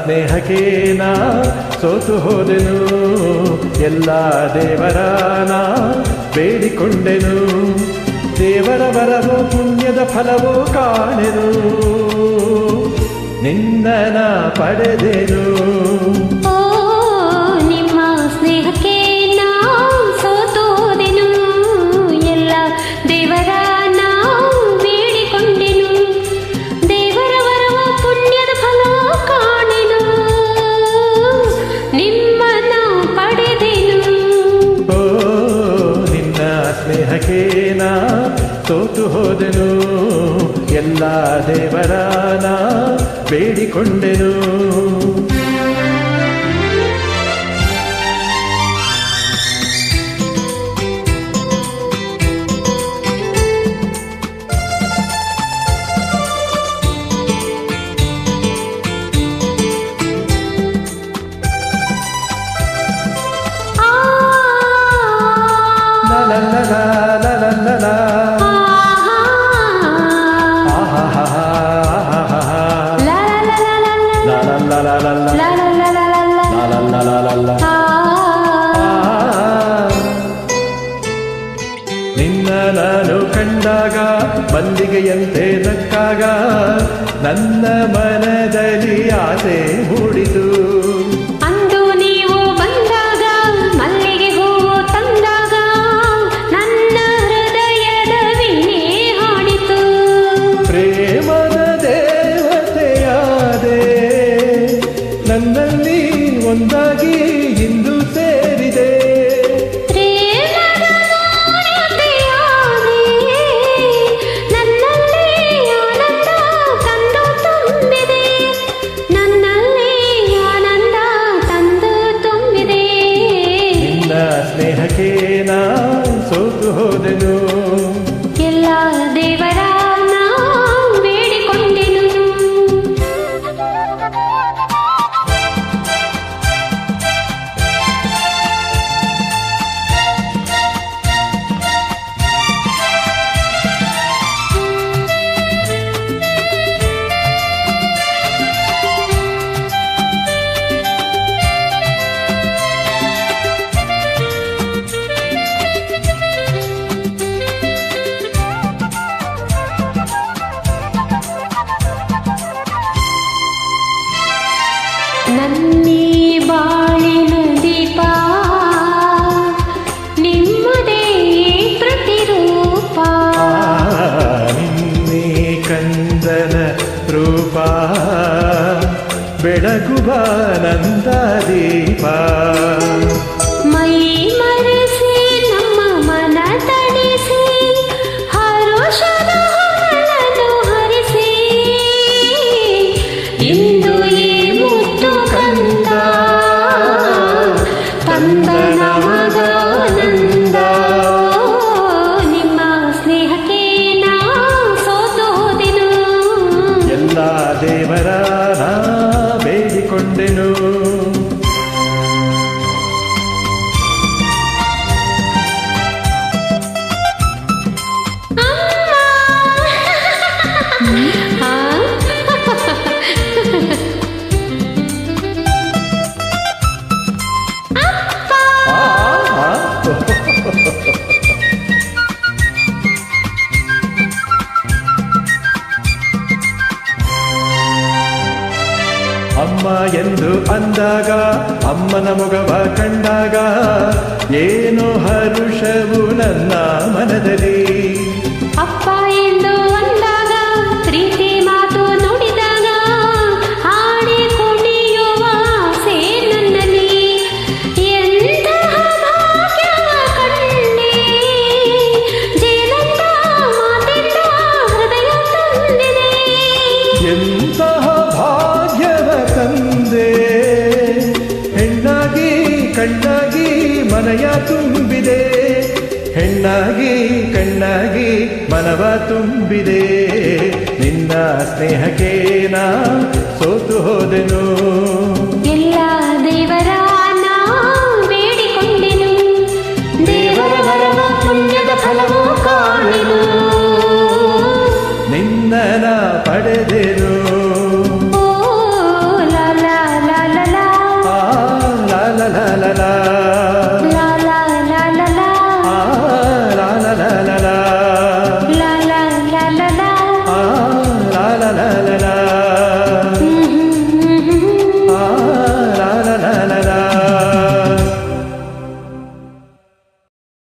ಸ್ನೇಹಕ್ಕೆ ನಾ ಸೋತು ಹೋದೆನು, ಎಲ್ಲ ದೇವರಾನ ಬೇಡಿಕೊಂಡೆನು, ದೇವರ ವರವೋ ಪುಣ್ಯದ ಫಲವೋ ಕಾಣೆನು, ನಿನ್ನ ಪಡೆದೆನು. ನಿಮ್ಮ ಸ್ನೇಹಕ್ಕೆ ನಾ ಸೋತು ಹೋದೆನು, ಎಲ್ಲ ದೇವರ ನಾ ಬೇಡಿಕೊಂಡೆನು, ದೇವರ ವರವ ಪುಣ್ಯದ ಫಲ ಕಾಣೆನು, ನಿಮ್ಮನ್ನ ಪಡೆದೆನು. ನಿನ್ನ ಸ್ನೇಹಕ್ಕೆ ನಾ ಸೋತು ಹೋದೆನು, ಎಲ್ಲ ದೇವರಾನ ಬೇಡಿಕೊಂಡೆನು. ನಿನ್ನ ನಾನು ಕಂಡಾಗ ಮಲ್ಲಿಗೆಯಂತೆ ನಕ್ಕಾಗ ನನ್ನ ಮನದಲ್ಲಿ ಆಸೆ ಮೂಡಿತು. ಅಂದು ನೀವು ಬಂದಾಗ ಮಲ್ಲಿಗೆ ಹೂವು ತಂದಾಗ ನನ್ನ ಹೃದಯದ ವೀಣೆ ಹಾಡಿತು. ಪ್ರೇಮದ ದೇವತೆಯಾದೆ, ನನ್ನಲ್ಲಿ ಒಂದಾಗಿ ಇಂದು ಸೇರಿದೆ. ಸ್ನೇಹಕ್ಕೆ ನಾ ಸೋತು ಹೋದೆನು, ಎಲ್ಲ ದೇವರ ನಾ ಬೇಡಿಕೊಂಡೆನು. ನನ್ನಿ ಬಾಳಿನ ದೀಪ ನಿಮ್ಮದೇ ಪ್ರತಿರೂಪ, ನಿನ್ನೆ ಕಂದನ ರೂಪ ಬೆಳಗುವ ನಂದ ದೀಪ. ಮೈ ಮರೆಸಿ ನಮ್ಮ ಮನ ತಣಿಸಿ ಹರುಷದ ಹೊರಳನ್ನು ಹರಿಸಿ, ಇಂದು ಈ ಮುತ್ತು ಕಂದ ತಂದ ನಮಗಾನಂದ. ನಿಮ್ಮ ಸ್ನೇಹಕ್ಕೆ ನಾ ಸೋತು ಹೋದೆನು, ಎಲ್ಲ ದೇವರ ನಾ ಬೇಡಿಕೊಂಡೆನು. ಅಮ್ಮ ಎಂದು ಅಂದಾಗ, ಅಮ್ಮನ ಮೊಗವ ಕಂಡಾಗ ಏನೋ ಹರುಷವು ನನ್ನ ಮನದಲ್ಲಿ. ಅಪ್ಪ ಎಂದು ಅಂದಾಗ ಪ್ರೀತಿ ಮಾತು ನುಡಿದಾಗ ಹಾಡಿ ಕುಣಿಯುವ ಆಸೆ ನನ್ನಲ್ಲಿ. ಎಂತಹ ಭಾಗ್ಯವ ಕಂಡೆ, ಜೇನಂತ ಮಾತಿಂದ ಹೃದಯ ತಂದಿದೆ. ಎಂತಹ ಭಾಗ್ಯವ ತಂದೆ, ಹೆಣ್ಣಾಗಿ ಕಣ್ಣಾಗಿ ಮನಯ ತುಂಬಿದೆ, ಹೆಣ್ಣಾಗಿ ಕಣ್ಣಾಗಿ ಮನವ ತುಂಬಿದೆ. ನಿನ್ನ ಸ್ನೇಹಕ್ಕೆ ನಾ ಸೋತು ಹೋದೆನು.